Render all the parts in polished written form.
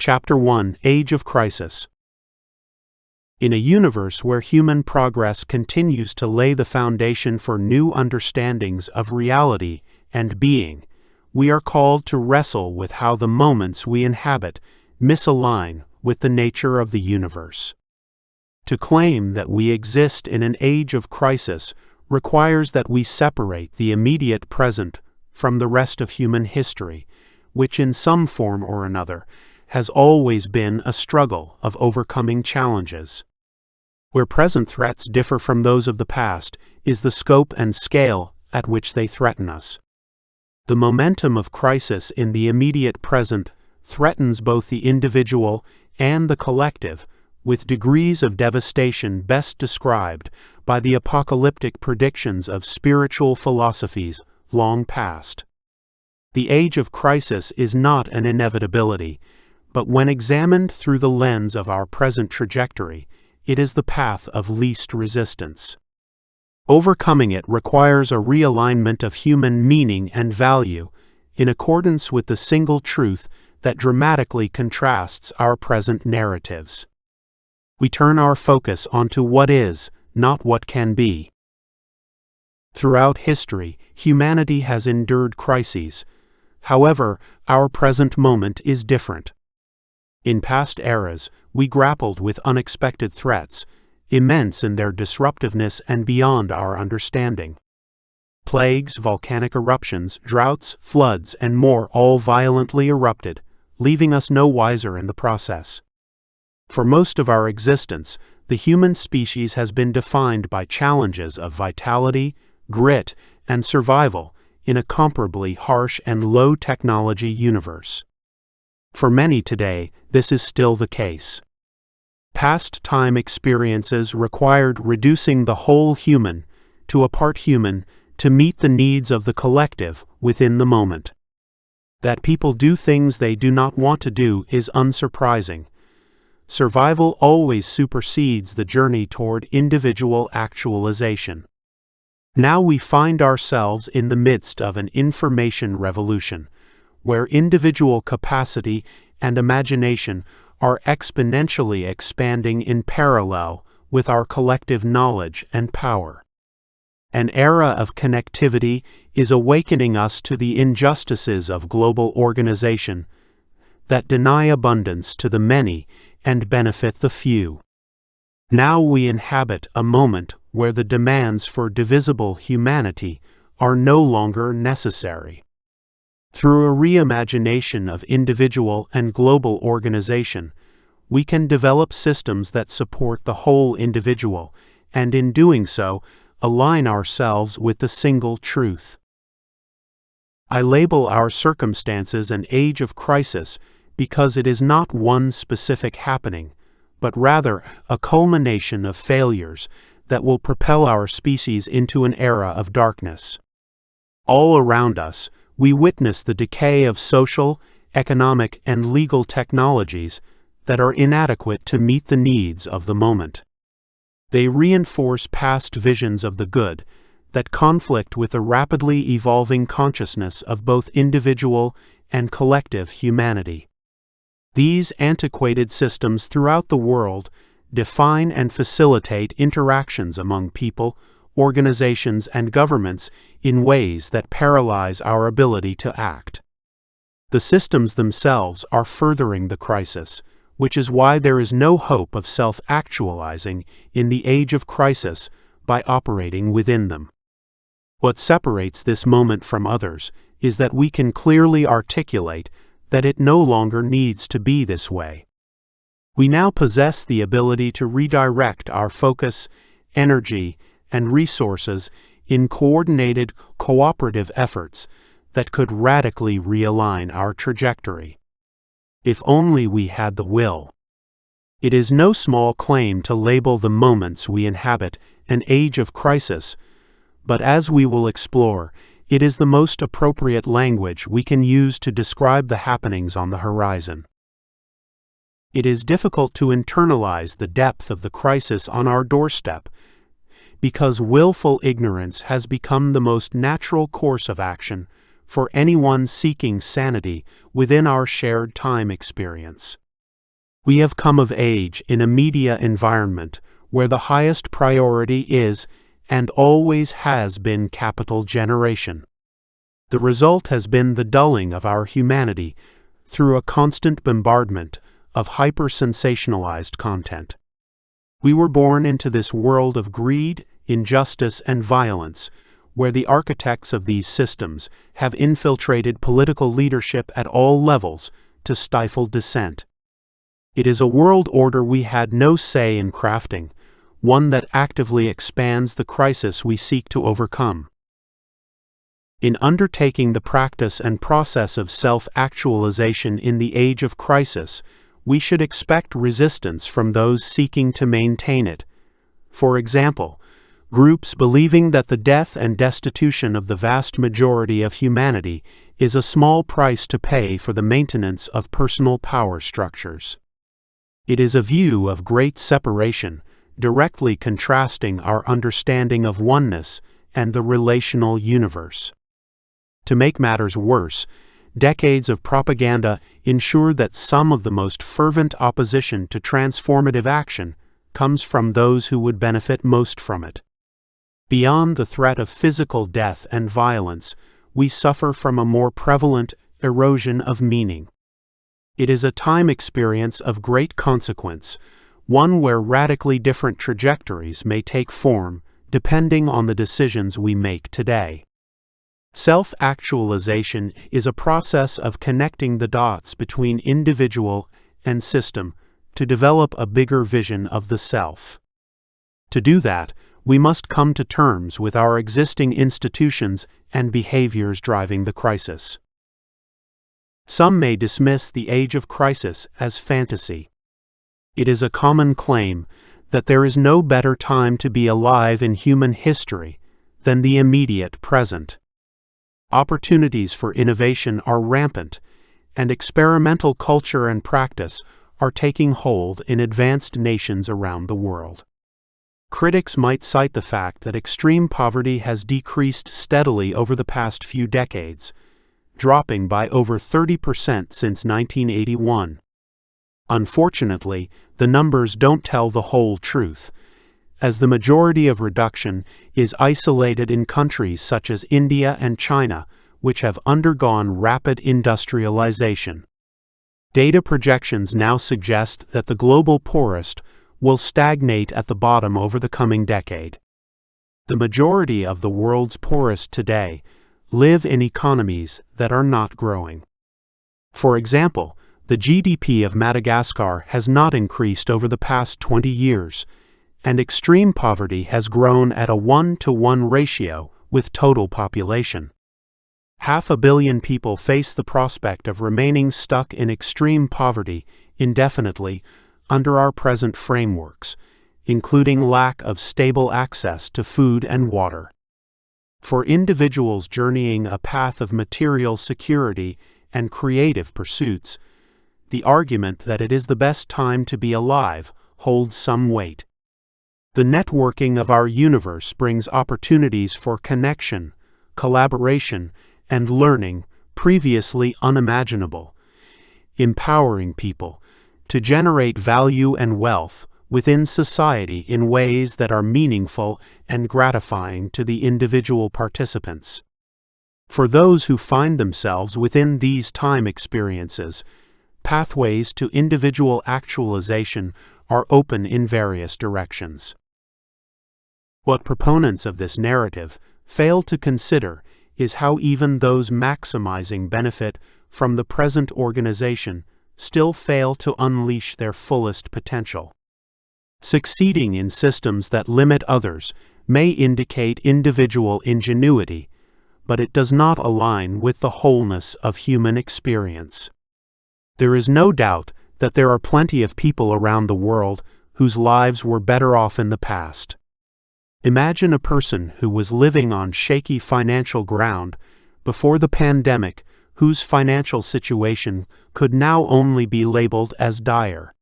Chapter 1: Age of Crisis. In a universe where human progress continues to lay the foundation for new understandings of reality and being, we are called to wrestle with how the moments we inhabit misalign with the nature of the universe. To claim that we exist in an age of crisis requires that we separate the immediate present from the rest of human history, which in some form or another has always been a struggle of overcoming challenges. Where present threats differ from those of the past is the scope and scale at which they threaten us. The momentum of crisis in the immediate present threatens both the individual and the collective, with degrees of devastation best described by the apocalyptic predictions of spiritual philosophies long past. The age of crisis is not an inevitability, but when examined through the lens of our present trajectory, it is the path of least resistance. Overcoming it requires a realignment of human meaning and value, in accordance with the single truth that dramatically contrasts our present narratives. We turn our focus onto what is, not what can be. Throughout history, humanity has endured crises. However, our present moment is different. In past eras, we grappled with unexpected threats, immense in their disruptiveness and beyond our understanding. Plagues, volcanic eruptions, droughts, floods, and more all violently erupted, leaving us no wiser in the process. For most of our existence, the human species has been defined by challenges of vitality, grit, and survival in a comparably harsh and low-technology universe. For many today, this is still the case. Past time experiences required reducing the whole human to a part human to meet the needs of the collective within the moment. That people do things they do not want to do is unsurprising. Survival always supersedes the journey toward individual actualization. Now we find ourselves in the midst of an information revolution, where individual capacity and imagination are exponentially expanding in parallel with our collective knowledge and power. An era of connectivity is awakening us to the injustices of global organization that deny abundance to the many and benefit the few. Now we inhabit a moment where the demands for divisible humanity are no longer necessary. Through a reimagination of individual and global organization, we can develop systems that support the whole individual, and in doing so, align ourselves with the single truth. I label our circumstances an age of crisis because it is not one specific happening, but rather a culmination of failures that will propel our species into an era of darkness. All around us, we witness the decay of social, economic, and legal technologies that are inadequate to meet the needs of the moment. They reinforce past visions of the good that conflict with the rapidly evolving consciousness of both individual and collective humanity. These antiquated systems throughout the world define and facilitate interactions among people, organizations, and governments in ways that paralyze our ability to act. The systems themselves are furthering the crisis, which is why there is no hope of self-actualizing in the age of crisis by operating within them. What separates this moment from others is that we can clearly articulate that it no longer needs to be this way. We now possess the ability to redirect our focus, energy, and resources in coordinated, cooperative efforts that could radically realign our trajectory. If only we had the will. It is no small claim to label the moments we inhabit an age of crisis, but as we will explore, it is the most appropriate language we can use to describe the happenings on the horizon. It is difficult to internalize the depth of the crisis on our doorstep, because willful ignorance has become the most natural course of action for anyone seeking sanity within our shared time experience. We have come of age in a media environment where the highest priority is, and always has been, capital generation. The result has been the dulling of our humanity through a constant bombardment of hyper-sensationalized content. We were born into this world of greed, injustice, and violence, where the architects of these systems have infiltrated political leadership at all levels to stifle dissent. It is a world order we had no say in crafting, one that actively expands the crisis we seek to overcome. In undertaking the practice and process of self-actualization in the age of crisis, we should expect resistance from those seeking to maintain it. For example, groups believing that the death and destitution of the vast majority of humanity is a small price to pay for the maintenance of personal power structures. It is a view of great separation, directly contrasting our understanding of oneness and the relational universe. To make matters worse, decades of propaganda ensure that some of the most fervent opposition to transformative action comes from those who would benefit most from it. Beyond the threat of physical death and violence, we suffer from a more prevalent erosion of meaning. It is a time experience of great consequence, one where radically different trajectories may take form depending on the decisions we make today. Self-actualization is a process of connecting the dots between individual and system to develop a bigger vision of the self. To do that, we must come to terms with our existing institutions and behaviors driving the crisis. Some may dismiss the age of crisis as fantasy. It is a common claim that there is no better time to be alive in human history than the immediate present. Opportunities for innovation are rampant, and experimental culture and practice are taking hold in advanced nations around the world. Critics might cite the fact that extreme poverty has decreased steadily over the past few decades, dropping by over 30% since 1981. Unfortunately, the numbers don't tell the whole truth, as the majority of reduction is isolated in countries such as India and China, which have undergone rapid industrialization. Data projections now suggest that the global poorest will stagnate at the bottom over the coming decade. The majority of the world's poorest today live in economies that are not growing. For example, the GDP of Madagascar has not increased over the past 20 years, and extreme poverty has grown at a 1-to-1 ratio with total population. 500 million people face the prospect of remaining stuck in extreme poverty indefinitely under our present frameworks, including lack of stable access to food and water. For individuals journeying a path of material security and creative pursuits, the argument that it is the best time to be alive holds some weight. The networking of our universe brings opportunities for connection, collaboration, and learning previously unimaginable, empowering people to generate value and wealth within society in ways that are meaningful and gratifying to the individual participants. For those who find themselves within these time experiences, pathways to individual actualization are open in various directions. What proponents of this narrative fail to consider is how even those maximizing benefit from the present organization still fail to unleash their fullest potential. Succeeding in systems that limit others may indicate individual ingenuity, but it does not align with the wholeness of human experience. There is no doubt that there are plenty of people around the world whose lives were better off in the past. Imagine a person who was living on shaky financial ground before the pandemic, whose financial situation could now only be labeled as dire.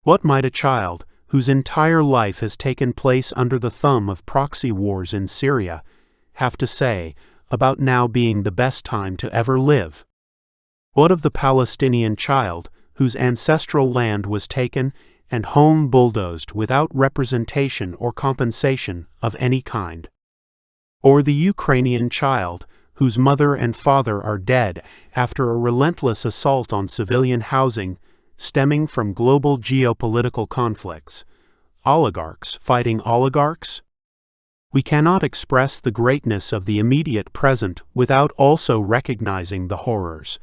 What might a child, whose entire life has taken place under the thumb of proxy wars in Syria, have to say about now being the best time to ever live? What of the Palestinian child whose ancestral land was taken and home bulldozed without representation or compensation of any kind. Or the Ukrainian child, whose mother and father are dead after a relentless assault on civilian housing stemming from global geopolitical conflicts. Oligarchs fighting oligarchs? We cannot express the greatness of the immediate present without also recognizing the horrors.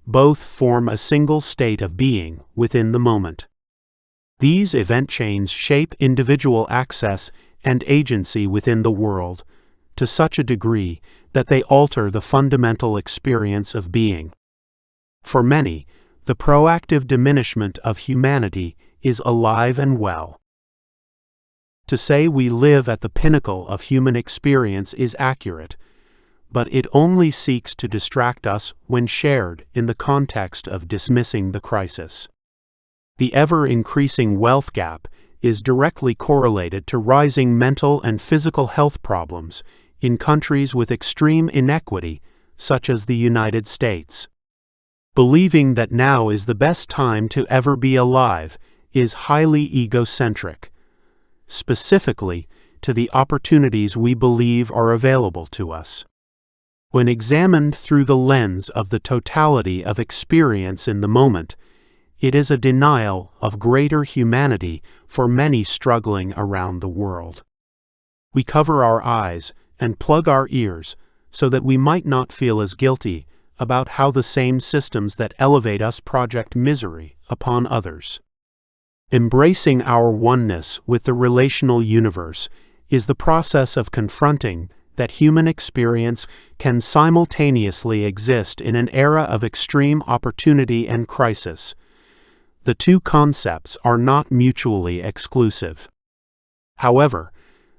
Both form a single state of being within the moment. These event chains shape individual access and agency within the world to such a degree that they alter the fundamental experience of being. For many, the proactive diminishment of humanity is alive and well. To say we live at the pinnacle of human experience is accurate, but it only seeks to distract us when shared in the context of dismissing the crisis. The ever-increasing wealth gap is directly correlated to rising mental and physical health problems in countries with extreme inequity, such as the United States. Believing that now is the best time to ever be alive is highly egocentric, specifically to the opportunities we believe are available to us. When examined through the lens of the totality of experience in the moment, it is a denial of greater humanity for many struggling around the world. We cover our eyes and plug our ears so that we might not feel as guilty about how the same systems that elevate us project misery upon others. Embracing our oneness with the relational universe is the process of confronting that human experience can simultaneously exist in an era of extreme opportunity and crisis. The two concepts are not mutually exclusive. However,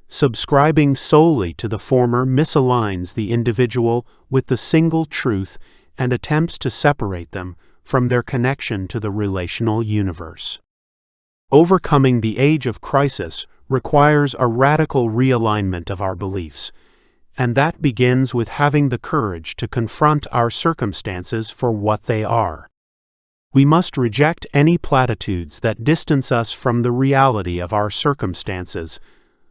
subscribing solely to the former misaligns the individual with the single truth and attempts to separate them from their connection to the relational universe. Overcoming the age of crisis requires a radical realignment of our beliefs, and that begins with having the courage to confront our circumstances for what they are. We must reject any platitudes that distance us from the reality of our circumstances,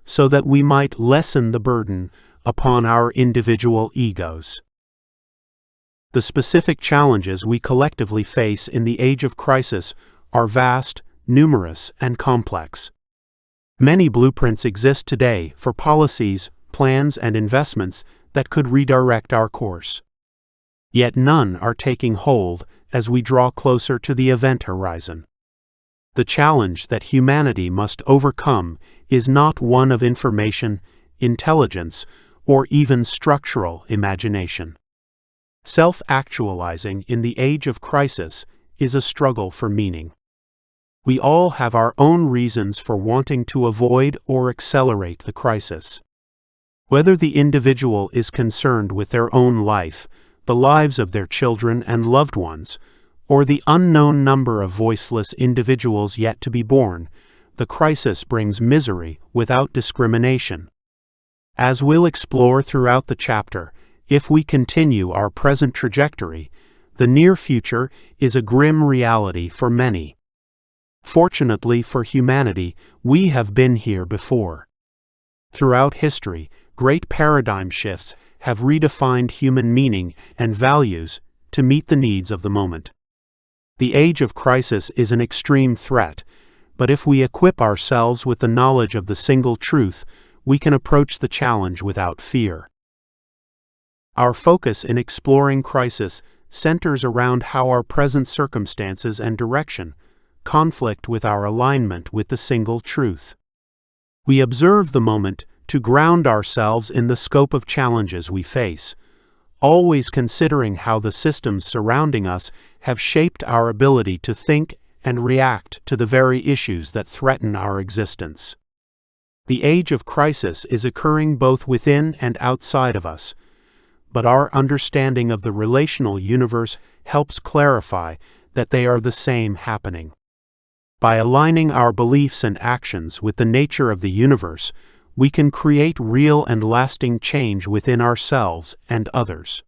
so that we might lessen the burden upon our individual egos. The specific challenges we collectively face in the age of crisis are vast, numerous, and complex. Many blueprints exist today for policies, plans, and investments that could redirect our course. Yet none are taking hold as we draw closer to the event horizon. The challenge that humanity must overcome is not one of information, intelligence, or even structural imagination. Self-actualizing in the age of crisis is a struggle for meaning. We all have our own reasons for wanting to avoid or accelerate the crisis. Whether the individual is concerned with their own life, the lives of their children and loved ones, or the unknown number of voiceless individuals yet to be born, the crisis brings misery without discrimination. As we'll explore throughout the chapter, if we continue our present trajectory, the near future is a grim reality for many. Fortunately for humanity, we have been here before. Throughout history, great paradigm shifts have redefined human meaning and values to meet the needs of the moment. The age of crisis is an extreme threat, but if we equip ourselves with the knowledge of the single truth, we can approach the challenge without fear. Our focus in exploring crisis centers around how our present circumstances and direction conflict with our alignment with the single truth. We observe the moment to ground ourselves in the scope of challenges we face, always considering how the systems surrounding us have shaped our ability to think and react to the very issues that threaten our existence. The age of crisis is occurring both within and outside of us, but our understanding of the relational universe helps clarify that they are the same happening. By aligning our beliefs and actions with the nature of the universe, we can create real and lasting change within ourselves and others.